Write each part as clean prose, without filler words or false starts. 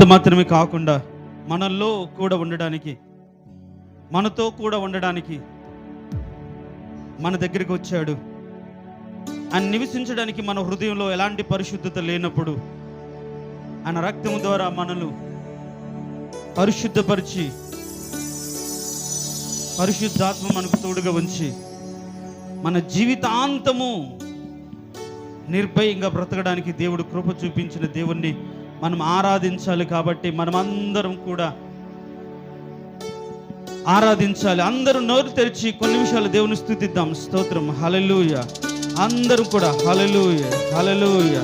అంత మాత్రమే కాకుండా మనలో కూడా ఉండడానికి, మనతో కూడా ఉండడానికి మన దగ్గరికి వచ్చాడు. ఆయన నివసించడానికి మన హృదయంలో ఎలాంటి పరిశుద్ధత లేనప్పుడు ఆయన రక్తము ద్వారా మనల్ని పరిశుద్ధపరిచి పరిశుద్ధాత్మ మనకు తోడుగా ఉంచి మన జీవితాంతము నిర్భయంగా బ్రతకడానికి దేవుడు కృప చూపించిన దేవుణ్ణి మనం ఆరాధించాలి. కాబట్టి మనమందరం కూడా ఆరాధించాలి. అందరూ నోరు తెరిచి కొన్ని నిమిషాలు దేవుని స్తుతిద్దాం. స్తోత్రం, హల్లెలూయా. అందరూ కూడా హల్లెలూయా, హల్లెలూయా,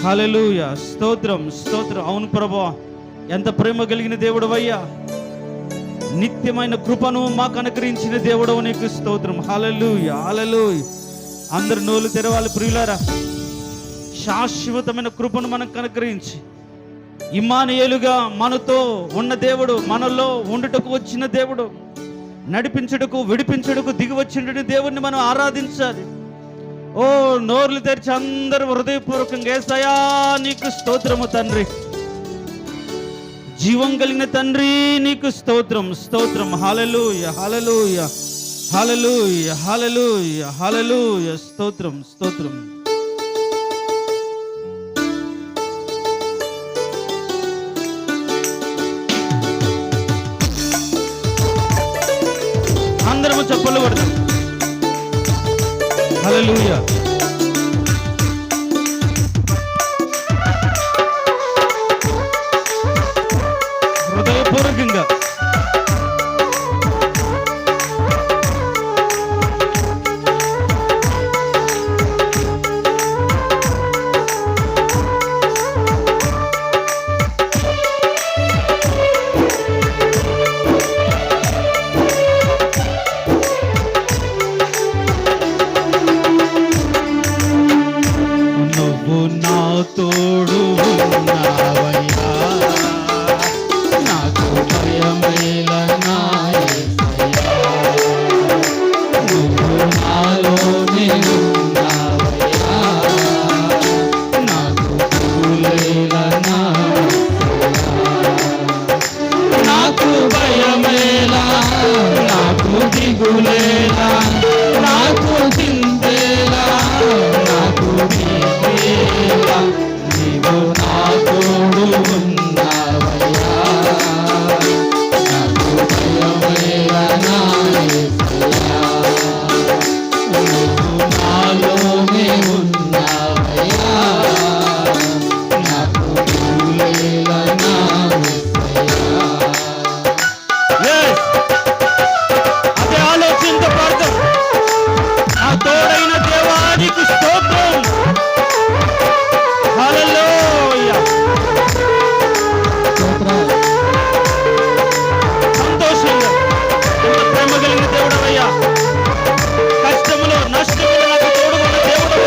హల్లెలూయా. స్తోత్రం, స్తోత్రం. అవును ప్రభువా, ఎంత ప్రేమ కలిగిన దేవుడవయ్యా, నిత్యమైన కృపను మాకు అనుగ్రహించిన దేవుడవు, నీకు స్తోత్రం. హల్లెలూయా, హల్లెలూయా. అందరు నోలు తెరవాలి ప్రియులారా. శాశ్వతమైన కృపను మనకు అనుగ్రహించి ఇమ్మానుయేలుగా మనతో ఉన్న దేవుడు, మనలో ఉండుటకు వచ్చిన దేవుడు, నడిపించుటకు విడిపించుటకు దిగి వచ్చిన దేవుడిని మనం ఆరాధించాలి. ఓ నోర్లు తెరిచి అందరూ హృదయపూర్వకంగా యేసయ్యా నీకు స్తోత్రము తండ్రి, జీవం కలిగిన తండ్రి నీకు స్తోత్రం, స్తోత్రం. హల్లెలూయా, హల్లెలూయా, హల్లెలూయా, హల్లెలూయా, హల్లెలూయా. స్తోత్రం, స్తోత్రం. అందరము చప్పట్లు కొడదాం. హల్లెలూయా. హృదయపూర్వకంగా తోడు ఉన్నావయ్యా, నాకు భయమేల నా యేసయ్యా, నువ్వు నాలోనే ఉన్నావయ్యా, నాకు దిగులేల నా యేసయ్యా, నాకు భయమేల, నాకు దిగులేల, నాకు చింతేలా, నాకు నీవు నా తోడు ఉన్నావయ్యా, నాకు భయమేల నా యేసయ్యా, నువ్వు నాలోనే ఉన్నావయ్యా, నాకు దిగులేల నా యేసయ్యా. అదే ఆలోచనతో పాడతాం. ఆ తోడైన దేవానికి స్తోత్రం. హల్లెలూయా. సంతోషంగా ఎంత ప్రేమ కలిగిన దేవుడవయ్యా, కష్టములో నష్టములో నాకు తోడుకున్న దేవుడు.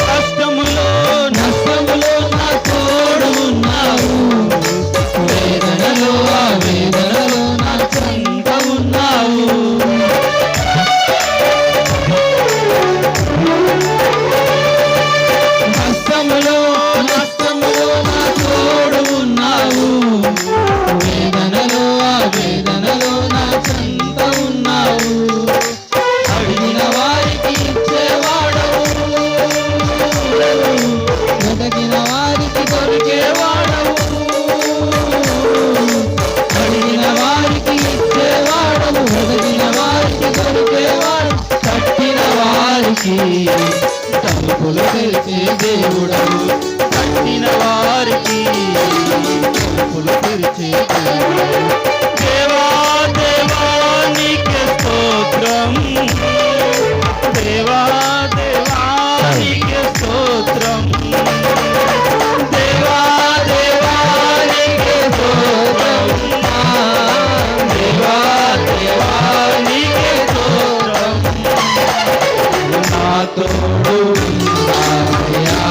కష్టములో నష్టములో నా తోడు ఉన్నావు, వేదనలో వేదనలో నా చెంత ఉన్నావు, నష్టములో నష్టములో నా తోడు ఉన్నావు, వేదనలో వేదనలో నా చెంత ఉన్నావు, అడిగిన వారికి ఇచ్చేవాడవు, వెతకిన వారికి దొరికేవాడవు, అడిగిన వారికి ఇచ్చేవాడవు, వెతకిన వారికి దొరికేవాడు, తట్టిన వారికి తలుపులు తెరిచే దేవుడవు, తట్టిన వారికి తలుపులు తెరిచే దేవుడవు. దేవా దేవా నీకే స్తోత్రం, దేవా దేవా నీకే స్తోత్రం, దేవా దేవా నీకే స్తోత్రం, దేవా దేవా నీకే స్తోత్రం. నా తోడు ఉన్నావయ్యా,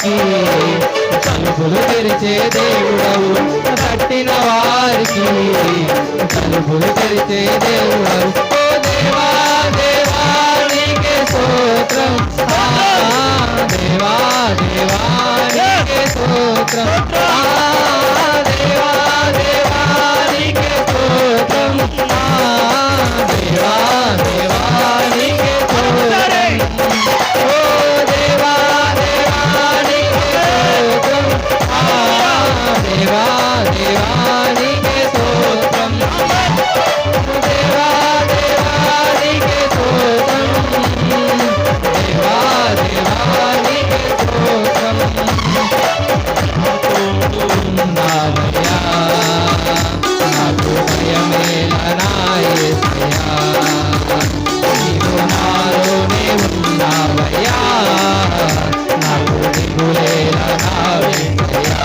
వారికి తలుపులు తెరిచే దేవుడవు, తట్టిన వారికి తలుపులు తెరిచే దేవుడవు. ఓ దేవా దేవా నీకే స్తోత్రం, దేవా దేవా నీకే స్తోత్రం, దేవా దేవా నీకే స్తోత్రం, దేవా దేవా నీకే స్తోత్రం. ఓ దేవా దేవా నీకే స్తోత్రం, దేవా దేవా నీకే స్తోత్రం, దేవా దేవా నీకే స్తోత్రం, దేవా దేవా నీకే స్తోత్రం. ఉన్నావయ్యా నాకు భయమేలా యేసయ్యా, నీవు నాలోనే ఉన్నావయ్యా, నాకు దిగులేలా యేసయ్యా.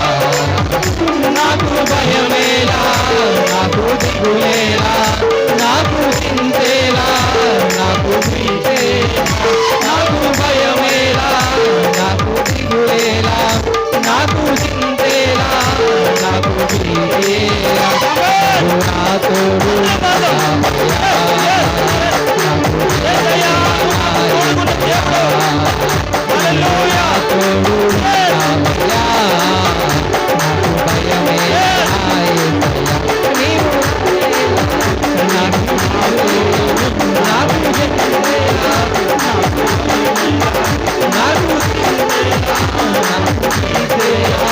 నాకు భయమేలా, నాకు దిగులేలా, నాకు చింతేలా, నాకు భీతేలా, నాకు భయమేలా, నాకు దిగులేలా, నాకు చింతేలా, నాకు భీతేలా. నువ్వు నా తోడు ఉన్నావయ్యా, నాకు దిగులేలా యేసయ్యా. నువ్వు నా తోడు ఉన్నావయ్యా, నాకు భయమేలా యేసయ్యా. నీవు నాకు నాకు చింతేలా, నాకు చింతేలా, నాకు భీతేలా,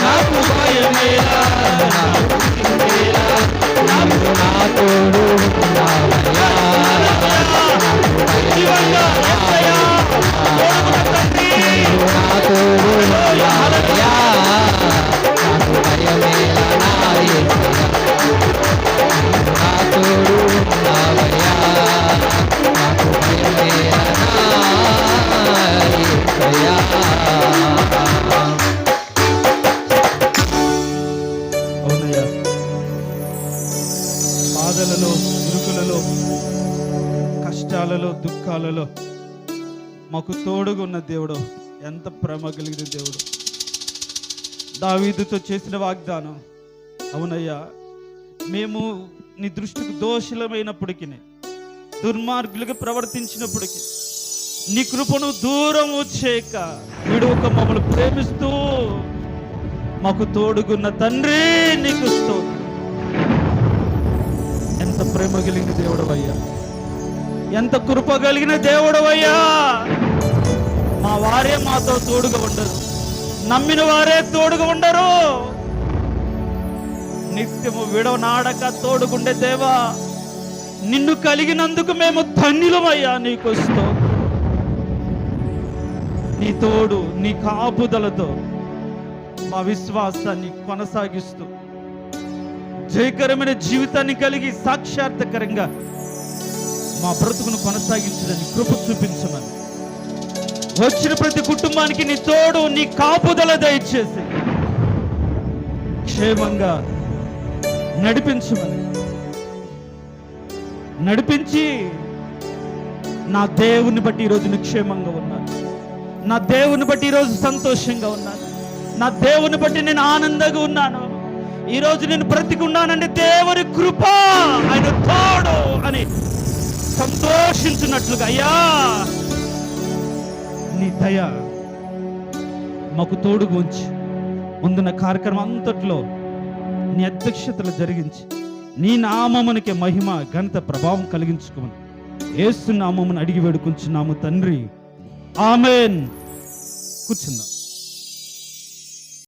నాకు భయమేలా, నాకు చింతేలా. నీవు నా తోడు ఉన్నావయ్యా, నాకు భయమేలా యేసయ్యా. నీవు నా తోడు ఉన్నావయ్యా, నాకు భయమేలా యేసయ్యా. నీవు నా తోడు ఉన్నావయ్యా, నాకు భయమేలా యేసయ్యా. అవునయ్యా, బాధలలో, ఇరుకులలో, కష్టాలలో, దుఃఖాలలో మాకు తోడుగా ఉన్న దేవుడు, ఎంత ప్రేమ కలిగిన దేవుడు. దావీదుతో చేసిన వాగ్దానం, అవునయ్యా, మేము నీ దృష్టికి దోషులమైనప్పటికీ, దుర్మార్గులుగా ప్రవర్తించినప్పటికీ నీ కృపను దూరం చేయక విడువక మమ్మల్ని ప్రేమిస్తూ మాకు తోడుగున్న తండ్రి నీకు స్తోత్రం. ఎంత ప్రేమ కలిగిన దేవుడవయ్యా, ఎంత కృప కలిగిన దేవుడవయ్యా. మా వారే మాతో తోడుగా ఉండరు, నమ్మిన వారే తోడుగా ఉండరు. నిత్యము విడవనాడక తోడుగుండే దేవా, నిన్ను కలిగినందుకు మేము ధన్యులమయ్యా. నీకు స్తోత్రం. నీ తోడు, నీ కాపుదలతో మా విశ్వాసాన్ని కొనసాగిస్తూ జయకరమైన జీవితాన్ని కలిగి సాక్షాత్కరంగా మా బ్రతుకును కొనసాగించడానికి కృప చూపించమని, వచ్చిన ప్రతి కుటుంబానికి నీ తోడు, నీ కాపుదల దయచేసి క్షేమంగా నడిపించి నా దేవుని బట్టి ఈరోజు నేను క్షేమంగా ఉన్నాను, నా దేవుని బట్టి ఈరోజు సంతోషంగా ఉన్నాను, నా దేవుని బట్టి నేను ఆనందంగా ఉన్నాను. ఈరోజు నేను బ్రతికున్నానంటే దేవుని కృప, ఆయన తోడు అని సంతోషించినట్లుగా అయ్యా నీ దయ మాకు తోడుగా ఉంచి ముందున్న కార్యక్రమం అంతట్లో నీ అధ్యక్షతలు జరిగించి నీ నామమునకే మహిమ ఘనత ప్రభావం కలిగించుకోమని యేసు నామమును అడిగి వేడుకుంటున్నాము తండ్రి. ఆమేన్. కూర్చుందాం.